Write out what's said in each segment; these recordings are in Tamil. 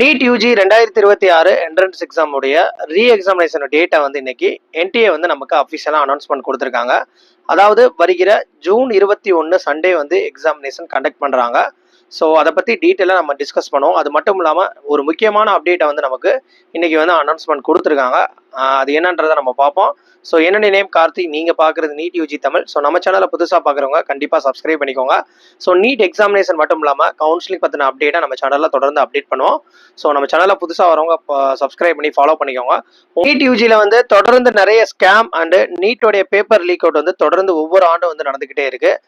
நீட் யூஜி 2026 என்ட்ரன்ஸ் எக்ஸாம் உடைய ரீ எக்ஸாமினேஷன் டேட்டா வந்து இன்னைக்கு என்டிஏ வந்து நமக்கு அஃபிஷியலாக அனௌன்ஸ்மெண்ட் கொடுத்துருக்காங்க. அதாவது வருகிற ஜூன் 21 சண்டே வந்து எக்ஸாமினேஷன் கண்டக்ட் பண்ணுறாங்க. ஸோ அதை பற்றி டீட்டெயிலாக நம்ம டிஸ்கஸ் பண்ணுவோம். அது மட்டும் இல்லாமல் ஒரு முக்கியமான அப்டேட்டை வந்து நமக்கு இன்னைக்கு வந்து அனௌன்ஸ்மெண்ட் கொடுத்துருக்காங்க. அது என்னன்றதை நம்ம பார்ப்போம். ஸோ என்னென்ன நேம் கார்த்தி, நீங்கள் பார்க்குறது நீட் யூஜி தமிழ். ஸோ நம்ம சேனலை புதுசாக பார்க்குறவங்க கண்டிப்பாக சப்ஸ்கிரைப் பண்ணிக்கோங்க. ஸோ நீட் எக்ஸாமினேஷன் மட்டும் இல்லாமல் கவுன்சிலிங் பற்றின அப்டேட்டை நம்ம சேனலில் தொடர்ந்து அப்டேட் பண்ணுவோம். ஸோ நம்ம சேனலில் புதுசாக வரவங்க சப்ஸ்கிரைப் பண்ணி ஃபாலோ பண்ணிக்கோங்க. நீட் யூஜியில் வந்து தொடர்ந்து நிறைய ஸ்கேம் அண்டு நீட்டோடைய பேப்பர் லீக் அவுட் வந்து தொடர்ந்து ஒவ்வொரு ஆண்டும் வந்து நடந்துக்கிட்டே இருக்குது.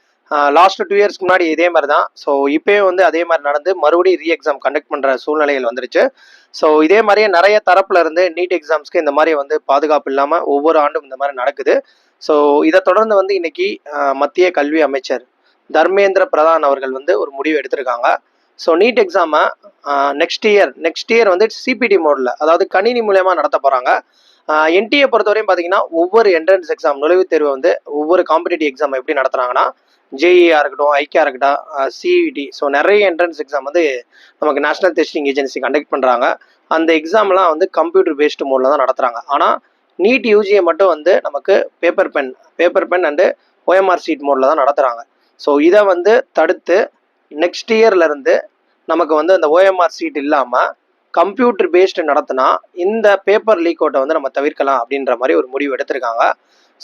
லாஸ்ட் 2 இயர்ஸ்க்கு முன்னாடி இதே மாதிரி தான். ஸோ இப்போயே வந்து அதே மாதிரி நடந்து மறுபடியும் ரீ எக்ஸாம் கண்டக்ட் பண்ணுற சூழ்நிலைகள் வந்துருச்சு. ஸோ இதே மாதிரியே நிறைய தரப்புல இருந்து நீட் எக்ஸாம்ஸ்க்கு இந்த மாதிரி வந்து பாதுகாப்பு இல்லாமல் ஒவ்வொரு ஆண்டும் இந்த மாதிரி நடக்குது. ஸோ இதை தொடர்ந்து வந்து இன்னைக்கு மத்திய கல்வி அமைச்சர் தர்மேந்திர பிரதான் அவர்கள் வந்து ஒரு முடிவு எடுத்திருக்காங்க. ஸோ நீட் எக்ஸாமை நெக்ஸ்ட் இயர் வந்து சிபிடி மோடில், அதாவது கணினி மூலயமா நடத்த போகிறாங்க. என்டிஏ பொறுத்தவரையும் பார்த்தீங்கன்னா ஒவ்வொரு என்ட்ரன்ஸ் எக்ஸாம் நுழைவுத் தேர்வு வந்து ஒவ்வொரு காம்படிட்டிவ் எக்ஸாம் எப்படி நடத்துகிறாங்கன்னா ஜேஇஆ இருக்கட்டும், ஐக்கியா இருக்கட்டும், சிஇடி, ஸோ நிறைய என்ட்ரன்ஸ் எக்ஸாம் வந்து நமக்கு நேஷனல் டெஸ்டிங் ஏஜென்சி கண்டக்ட் பண்ணுறாங்க. அந்த எக்ஸாம்லாம் வந்து கம்ப்யூட்டர் பேஸ்டு மோடில் தான் நடத்துகிறாங்க. ஆனால் நீட் யூஜியை மட்டும் வந்து நமக்கு paper pen and OMR sheet மோடில் தான் நடத்துகிறாங்க. ஸோ இதை வந்து தடுத்து நெக்ஸ்ட் இயர்லேருந்து நமக்கு வந்து அந்த ஓஎம்ஆர் சீட் இல்லாமல் கம்ப்யூட்டர் பேஸ்டு நடத்தினா இந்த பேப்பர் லீக் அவுட்டை வந்து நம்ம தவிர்க்கலாம் அப்படின்ற மாதிரி ஒரு முடிவு எடுத்திருக்காங்க.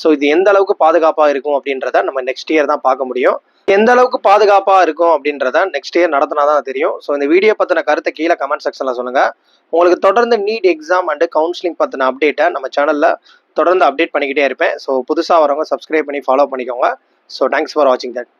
ஸோ இது எந்த அளவுக்கு பாதுகாப்பாக இருக்கும் அப்படின்றத நம்ம நெக்ஸ்ட் இயர் தான் பார்க்க முடியும். எந்த அளவுக்கு பாதுகாப்பாக இருக்கும் அப்படின்றத நெக்ஸ்ட் இயர் நடத்தினா தான் தெரியும். ஸோ இந்த வீடியோ பற்றின கருத்தை கீழே கமெண்ட் செக்ஷனில் சொல்லுங்கள். உங்களுக்கு தொடர்ந்து நீட் எக்ஸாம் அண்டு கவுன்சிலிங் பற்றின அப்டேட்டை நம்ம சேனலில் தொடர்ந்து அப்டேட் பண்ணிக்கிட்டே இருப்பேன். ஸோ புதுசாக வரவங்க சப்ஸ்கிரைப் பண்ணி ஃபாலோ பண்ணிக்கோங்க. ஸோ தேங்க்ஸ் ஃபார் வாட்சிங் தட்.